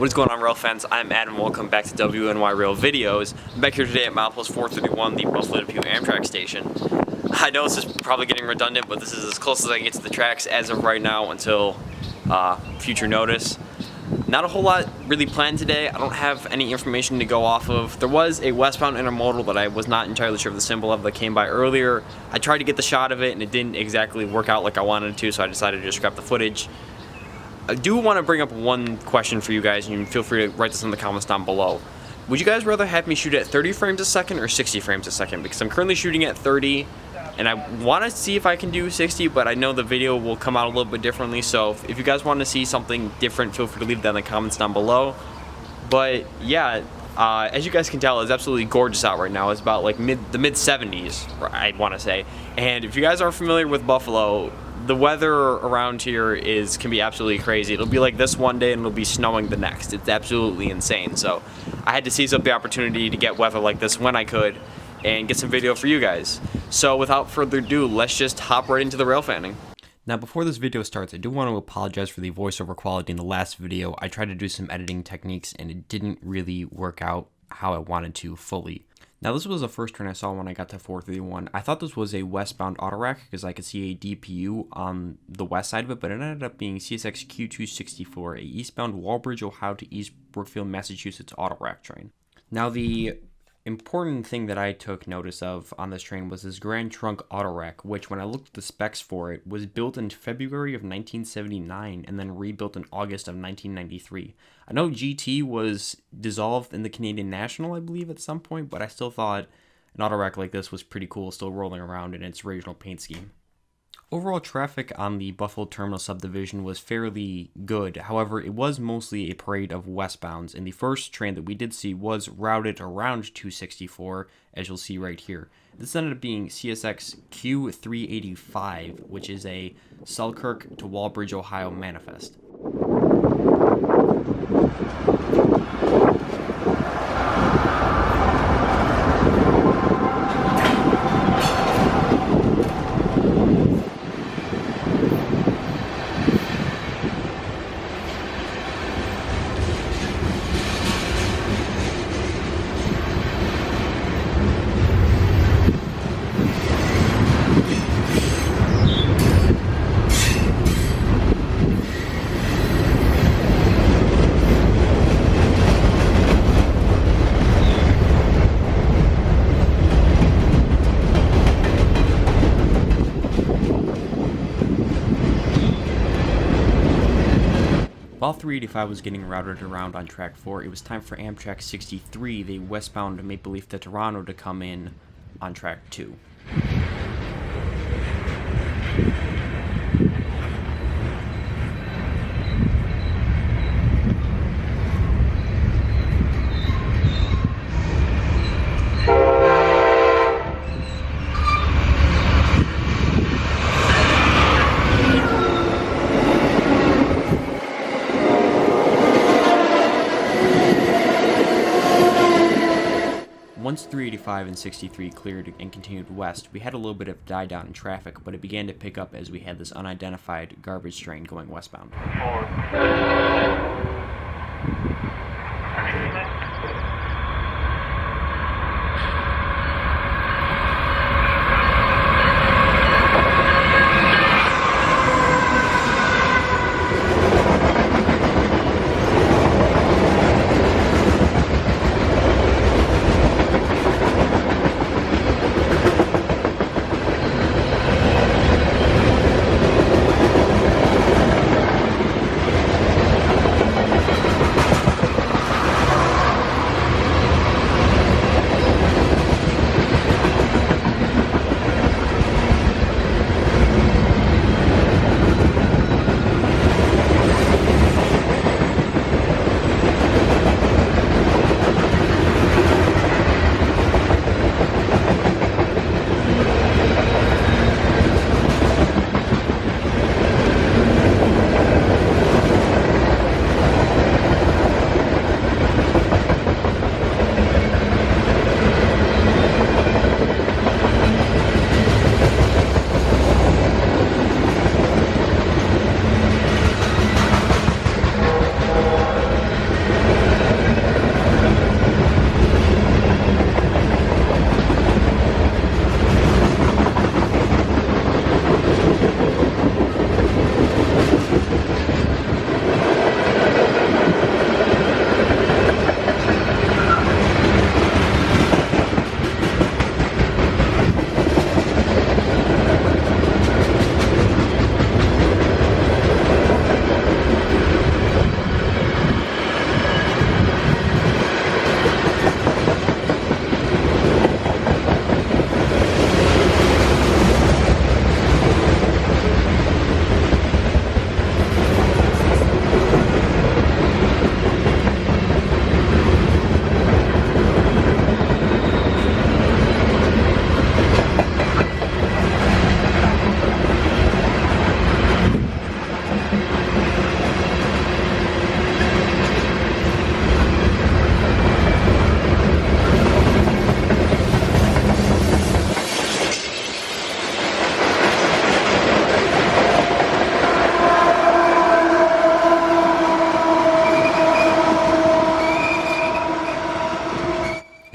What is going on, rail fans? I'm Adam. Welcome back to WNYRailVideos. I'm back here today at milepost 431, the Buffalo to Pew Amtrak station. I know this is probably getting redundant, but this is as close as I can get to the tracks as of right now until future notice. Not a whole lot really planned today. I don't have any information to go off of. There was a westbound intermodal that I was not entirely sure of the symbol of that came by earlier. I tried to get the shot of it and it didn't exactly work out like I wanted it to, so I decided to just scrap the footage. I do want to bring up one question for you guys, and you can feel free to write this in the comments down below. Would you guys rather have me shoot at 30 frames a second or 60 frames a second? Because I'm currently shooting at 30, and I want to see if I can do 60, but I know the video will come out a little bit differently, so if you guys want to see something different, feel free to leave that in the comments down below. But yeah, as you guys can tell, it's absolutely gorgeous out right now. It's about like the mid 70s, I want to say. And if you guys aren't familiar with Buffalo, the weather around here can be absolutely crazy. It'll be like this one day and it'll be snowing the next. It's absolutely insane. So I had to seize up the opportunity to get weather like this when I could and get some video for you guys. So without further ado, let's just hop right into the rail fanning. Now before this video starts, I do want to apologize for the voiceover quality in the last video. I tried to do some editing techniques and it didn't really work out how I wanted to fully. Now this was the first train I saw when I got to 431. I thought this was a westbound auto rack because I could see a DPU on the west side of it, but it ended up being CSX Q264, a eastbound Walbridge, Ohio to East Brookfield, Massachusetts auto rack train. Now the important thing that I took notice of on this train was this Grand Trunk auto rack, which when I looked at the specs for it, was built in February of 1979 and then rebuilt in August of 1993. I know GT was dissolved in the Canadian National, I believe, at some point, but I still thought an auto rack like this was pretty cool, still rolling around in its original paint scheme. Overall traffic on the Buffalo Terminal subdivision was fairly good. However, it was mostly a parade of westbounds, and the first train that we did see was routed around 264, as you'll see right here. This ended up being CSX Q385, which is a Selkirk to Walbridge, Ohio manifest. While 385 was getting routed around on track 4, it was time for Amtrak 63, the westbound Maple Leaf to Toronto, to come in on track 2. Once 385 and 63 cleared and continued west, we had a little bit of die down in traffic, but it began to pick up as we had this unidentified garbage train going westbound.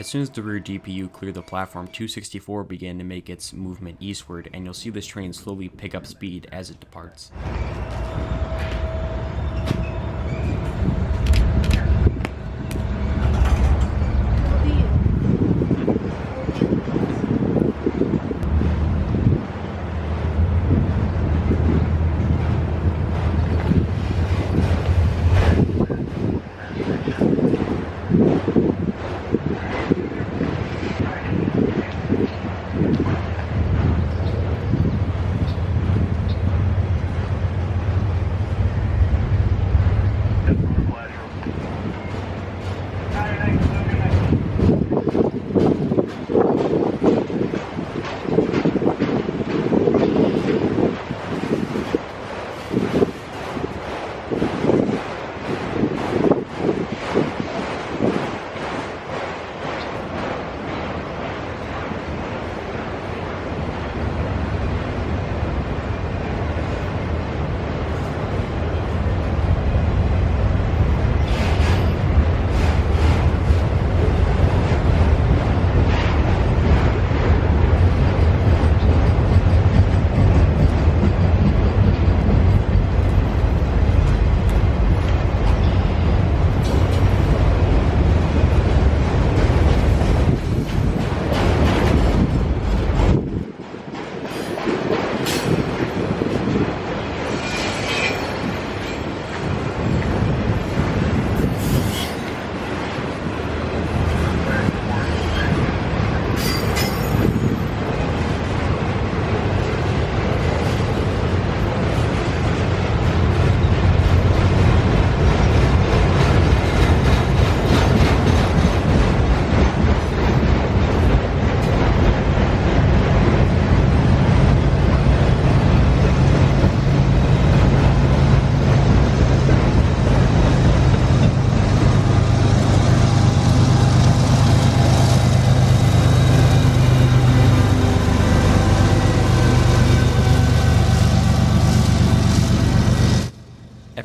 As soon as the rear DPU cleared the platform, 264 began to make its movement eastward, and you'll see this train slowly pick up speed as it departs.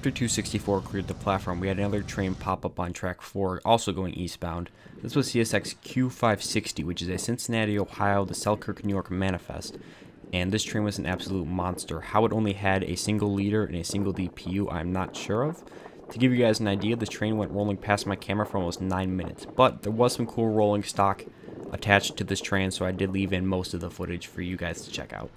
After 264 cleared the platform, we had another train pop up on track 4, also going eastbound. This was CSX Q560, which is a Cincinnati, Ohio to Selkirk, New York manifest. And this train was an absolute monster. How it only had a single leader and a single DPU, I'm not sure of. To give you guys an idea, this train went rolling past my camera for almost 9 minutes. But there was some cool rolling stock attached to this train, so I did leave in most of the footage for you guys to check out.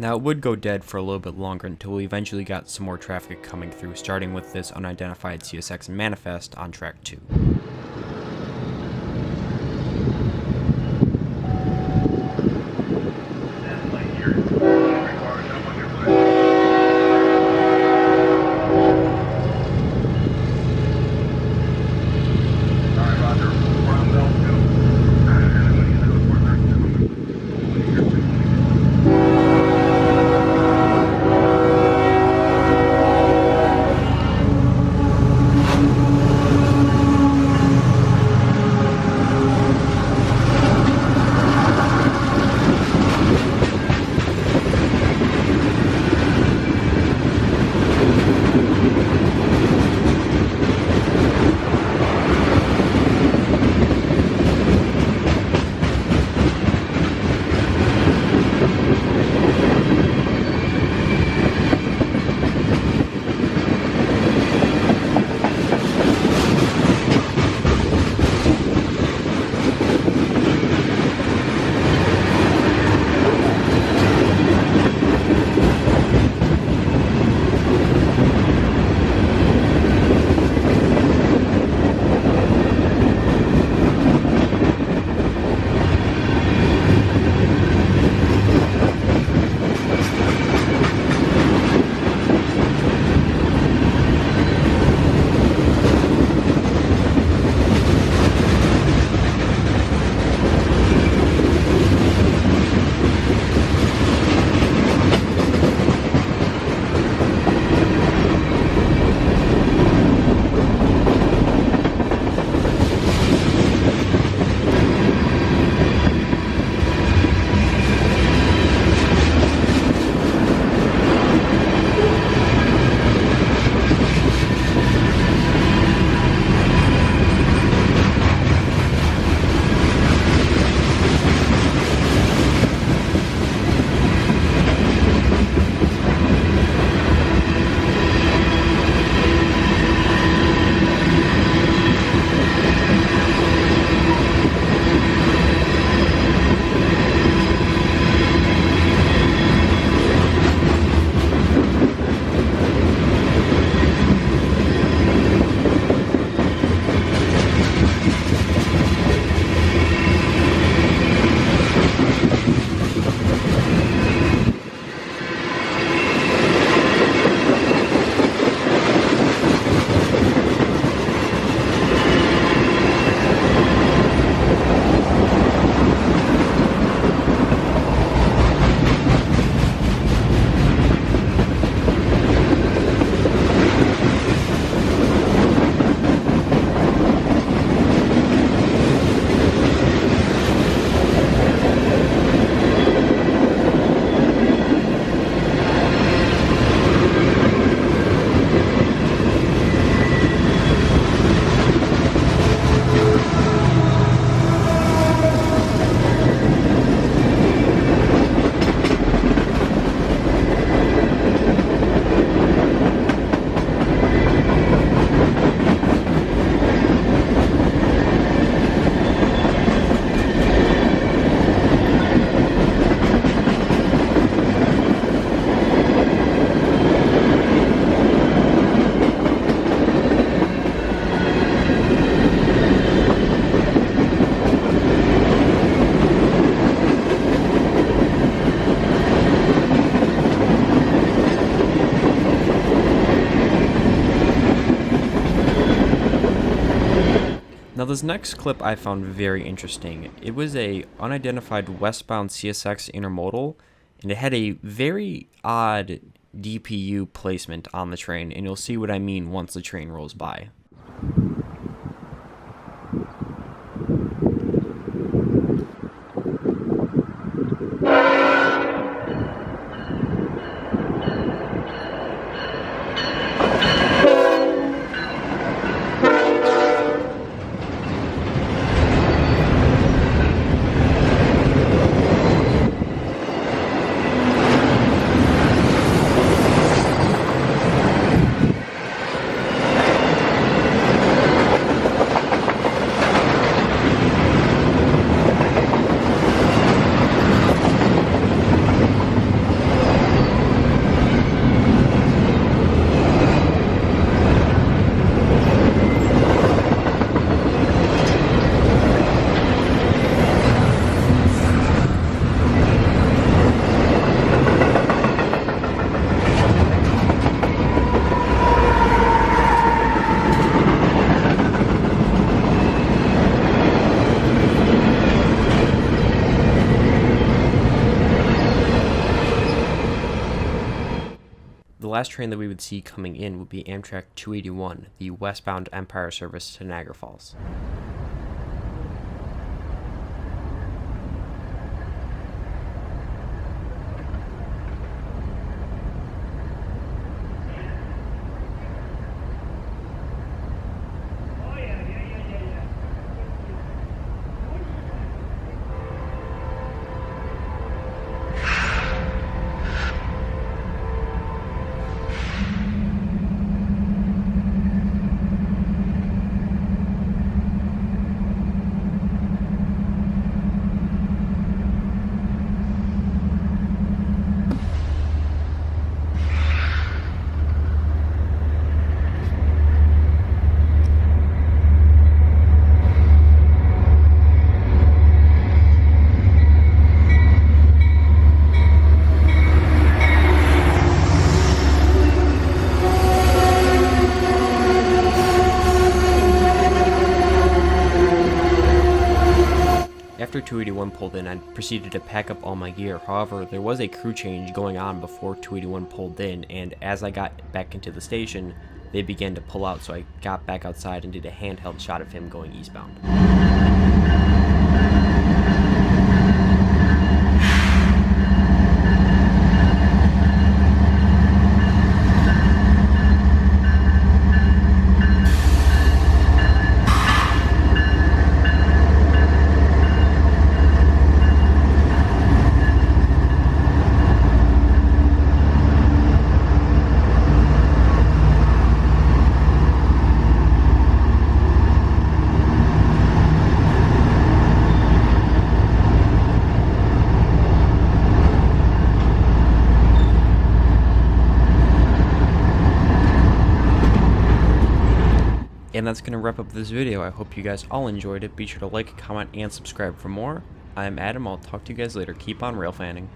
Now it would go dead for a little bit longer until we eventually got some more traffic coming through, starting with this unidentified CSX manifest on track 2. Now this next clip I found very interesting. It was a unidentified westbound CSX intermodal, and it had a very odd DPU placement on the train, and you'll see what I mean once the train rolls by. last train that we would see coming in would be Amtrak 281, the westbound Empire service to Niagara Falls. After 281 pulled in, I proceeded to pack up all my gear. However, there was a crew change going on before 281 pulled in, and as I got back into the station, they began to pull out, so I got back outside and did a handheld shot of him going eastbound. And that's going to wrap up this video. I hope you guys all enjoyed it. Be sure to like, comment, and subscribe for more. I'm Adam. I'll talk to you guys later. Keep on rail fanning.